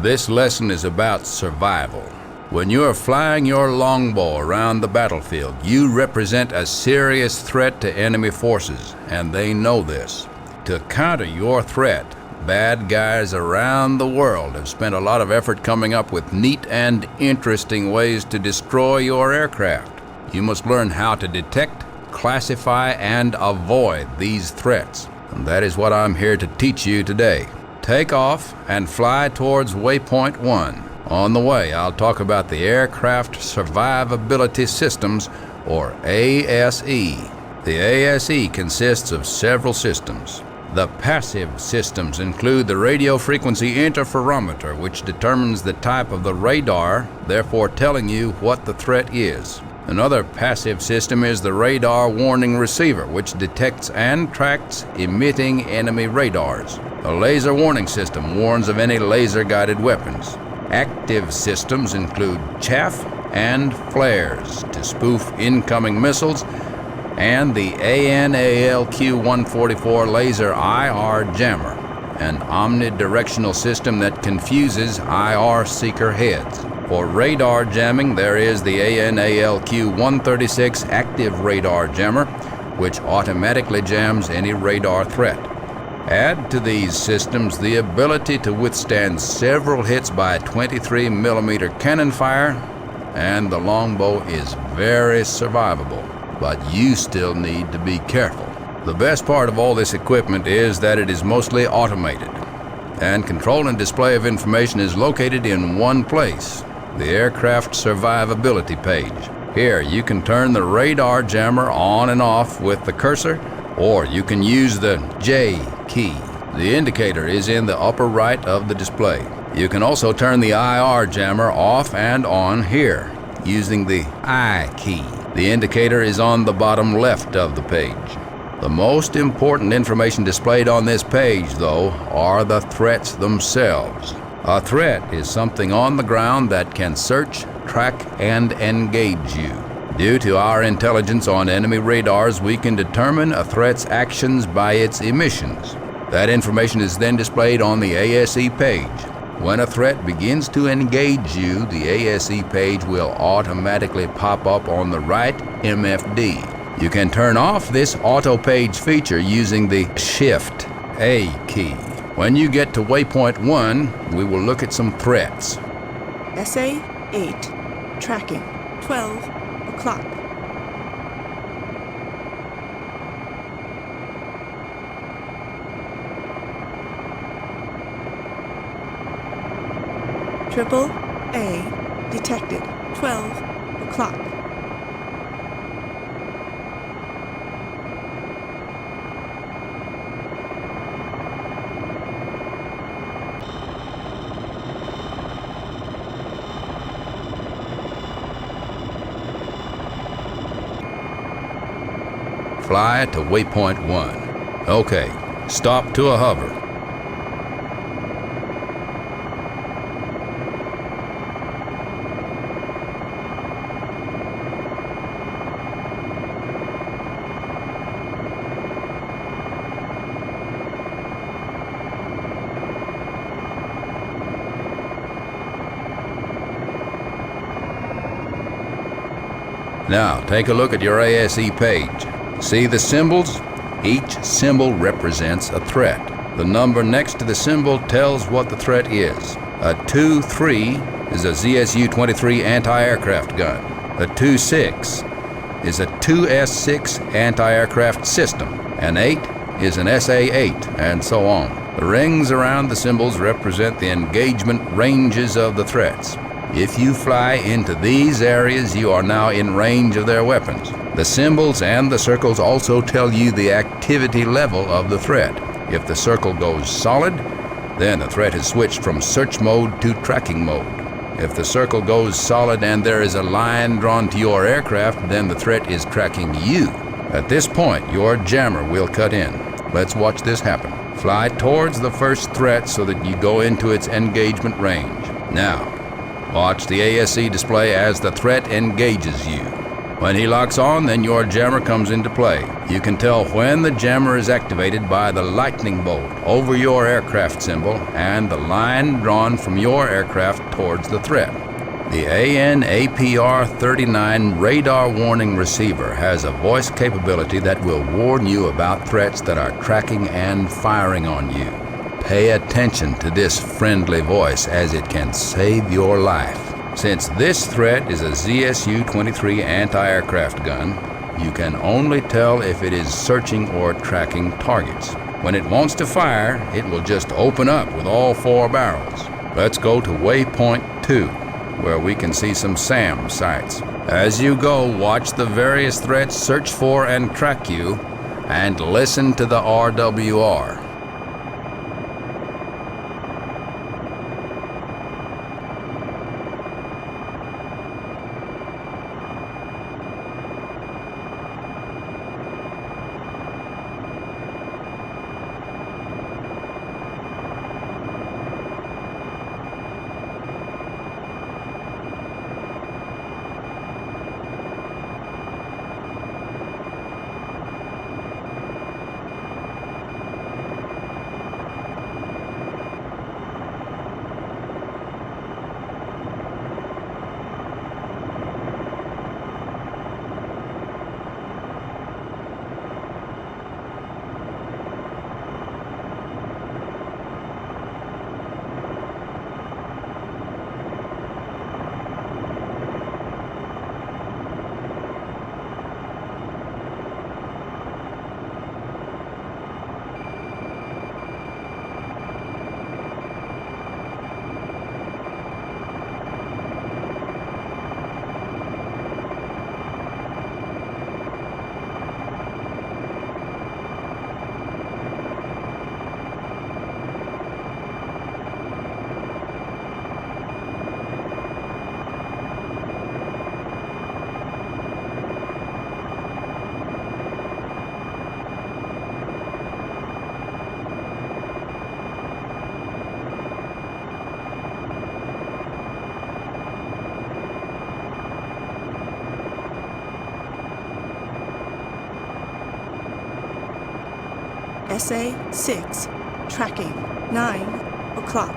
This lesson is about survival. When you are flying your longbow around the battlefield, you represent a serious threat to enemy forces, and they know this. To counter your threat, bad guys around the world have spent a lot of effort coming up with neat and interesting ways to destroy your aircraft. You must learn how to detect, classify, and avoid these threats. And that is what I'm here to teach you today. Take off and fly towards waypoint 1. On the way, I'll talk about the Aircraft Survivability Systems, or ASE. The ASE consists of several systems. The passive systems include the radio frequency interferometer, which determines the type of the radar, therefore telling you what the threat is. Another passive system is the radar warning receiver, which detects and tracks emitting enemy radars. A laser warning system warns of any laser-guided weapons. Active systems include chaff and flares to spoof incoming missiles, and the ANALQ-144 laser IR jammer, an omnidirectional system that confuses IR seeker heads. For radar jamming, there is the ANALQ-136 active radar jammer, which automatically jams any radar threat. Add to these systems the ability to withstand several hits by 23mm cannon fire, and the longbow is very survivable, but you still need to be careful. The best part of all this equipment is that it is mostly automated, and control and display of information is located in one place, the Aircraft Survivability page. Here, you can turn the radar jammer on and off with the cursor, or you can use the J key. The indicator is in the upper right of the display. You can also turn the IR jammer off and on here, using the I key. The indicator is on the bottom left of the page. The most important information displayed on this page, though, are the threats themselves. A threat is something on the ground that can search, track, and engage you. Due to our intelligence on enemy radars, we can determine a threat's actions by its emissions. That information is then displayed on the ASE page. When a threat begins to engage you, the ASE page will automatically pop up on the right MFD. You can turn off this auto page feature using the Shift A key. When you get to waypoint 1, we will look at some threats. SA-8, tracking, 12 o'clock. Triple A detected, 12 o'clock. Fly to waypoint 1. Okay, stop to a hover. Now, take a look at your ASE page. See the symbols? Each symbol represents a threat. The number next to the symbol tells what the threat is. A 2-3 is a ZSU-23 anti-aircraft gun. A 2-6 is a 2S6 anti-aircraft system. An 8 is an SA-8, and so on. The rings around the symbols represent the engagement ranges of the threats. If you fly into these areas, you are now in range of their weapons. The symbols and the circles also tell you the activity level of the threat. If the circle goes solid, then the threat has switched from search mode to tracking mode. If the circle goes solid and there is a line drawn to your aircraft, then the threat is tracking you. At this point, your jammer will cut in. Let's watch this happen. Fly towards the first threat so that you go into its engagement range. Now, watch the ASE display as the threat engages you. When he locks on, then your jammer comes into play. You can tell when the jammer is activated by the lightning bolt over your aircraft symbol and the line drawn from your aircraft towards the threat. The AN/APR-39 radar warning receiver has a voice capability that will warn you about threats that are tracking and firing on you. Pay attention to this friendly voice as it can save your life. Since this threat is a ZSU-23 anti-aircraft gun, you can only tell if it is searching or tracking targets. When it wants to fire, it will just open up with all 4 barrels. Let's go to waypoint 2, where we can see some SAM sites. As you go, watch the various threats search for and track you, and listen to the RWR. SA-6, tracking, 9 o'clock.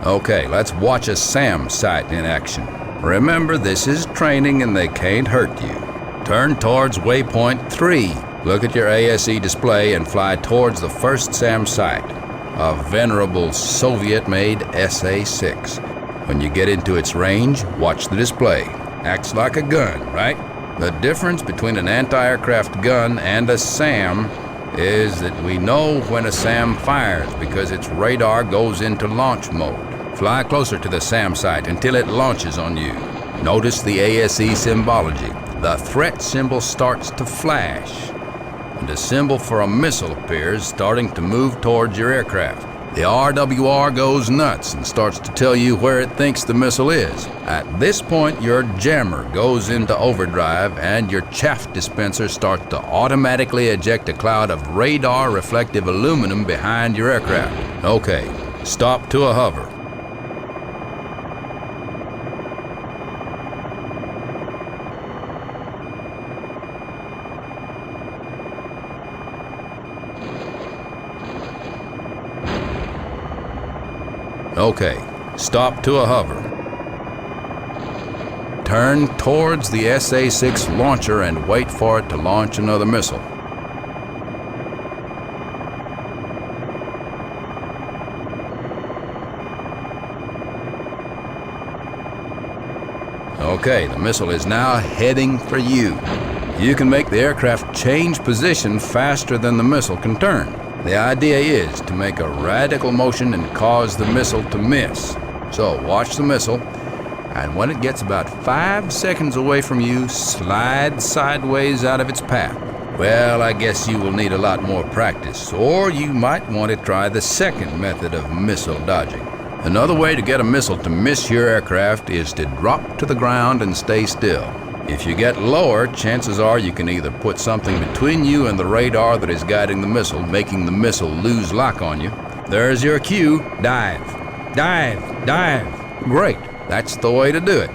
Okay, let's watch a SAM site in action. Remember, this is training and they can't hurt you. Turn towards waypoint 3. Look at your ASE display and fly towards the first SAM site, a venerable Soviet-made SA-6. When you get into its range, watch the display. Acts like a gun, right? The difference between an anti-aircraft gun and a SAM is that we know when a SAM fires because its radar goes into launch mode. Fly closer to the SAM site until it launches on you. Notice the ASE symbology. The threat symbol starts to flash, and a symbol for a missile appears, starting to move towards your aircraft. The RWR goes nuts and starts to tell you where it thinks the missile is. At this point, your jammer goes into overdrive and your chaff dispenser starts to automatically eject a cloud of radar reflective aluminum behind your aircraft. Okay, stop to a hover. Okay, stop to a hover. Turn towards the SA-6 launcher and wait for it to launch another missile. Okay, the missile is now heading for you. You can make the aircraft change position faster than the missile can turn. The idea is to make a radical motion and cause the missile to miss. So watch the missile, and when it gets about 5 seconds away from you, slide sideways out of its path. Well, I guess you will need a lot more practice, or you might want to try the second method of missile dodging. Another way to get a missile to miss your aircraft is to drop to the ground and stay still. If you get lower, chances are you can either put something between you and the radar that is guiding the missile, making the missile lose lock on you. There's your cue. Dive. Dive. Dive. Great. That's the way to do it.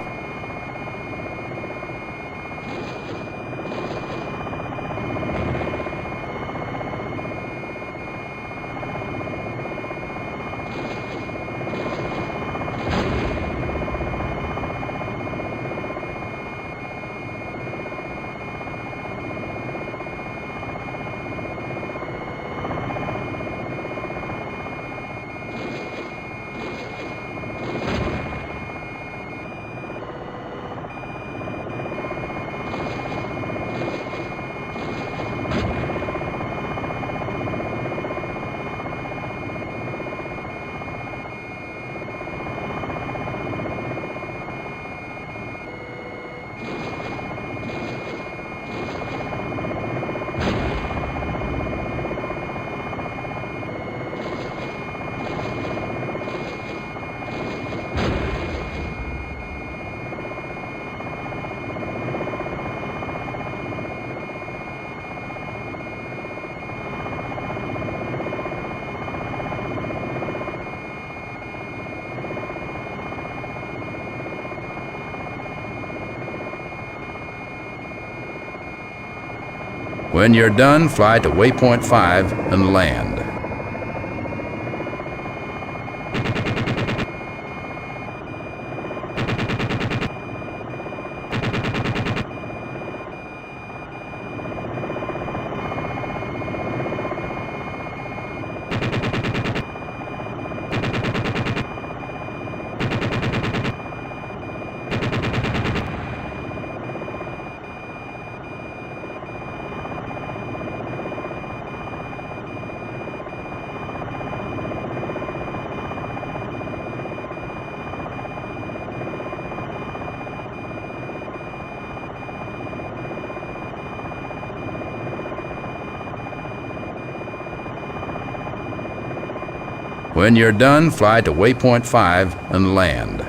When you're done, fly to waypoint 5 and land. When you're done, fly to waypoint 5 and land.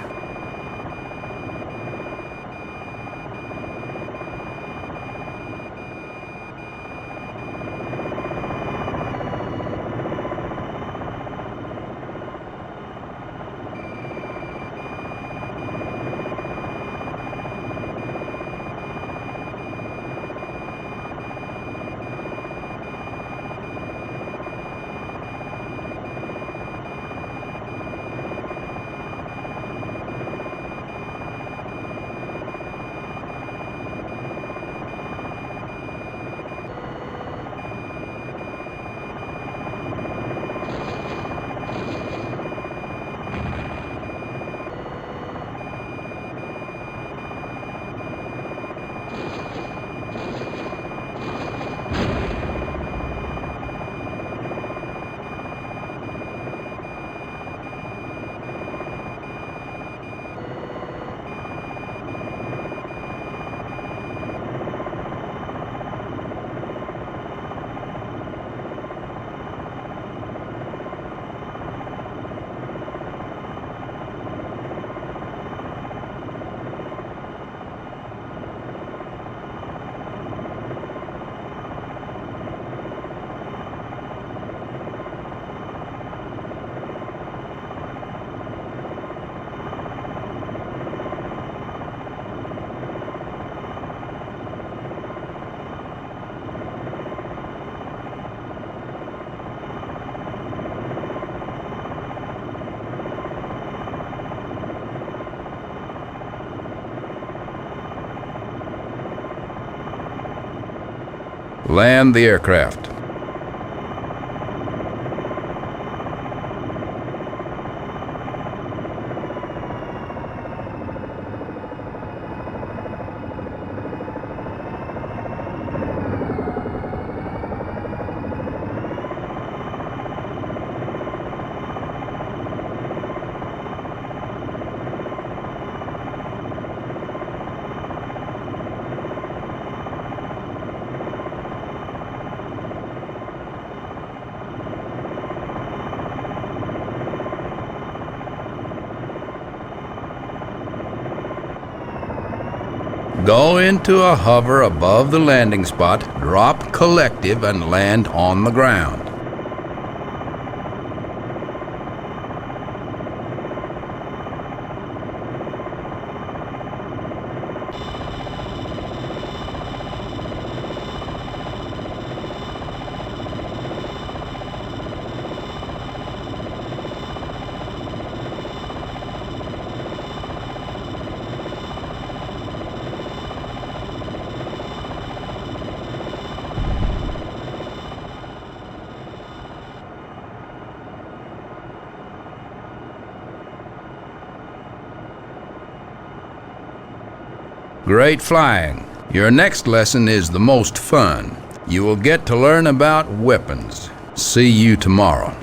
Land the aircraft. Go into a hover above the landing spot, drop collective, and land on the ground. Great flying. Your next lesson is the most fun. You will get to learn about weapons. See you tomorrow.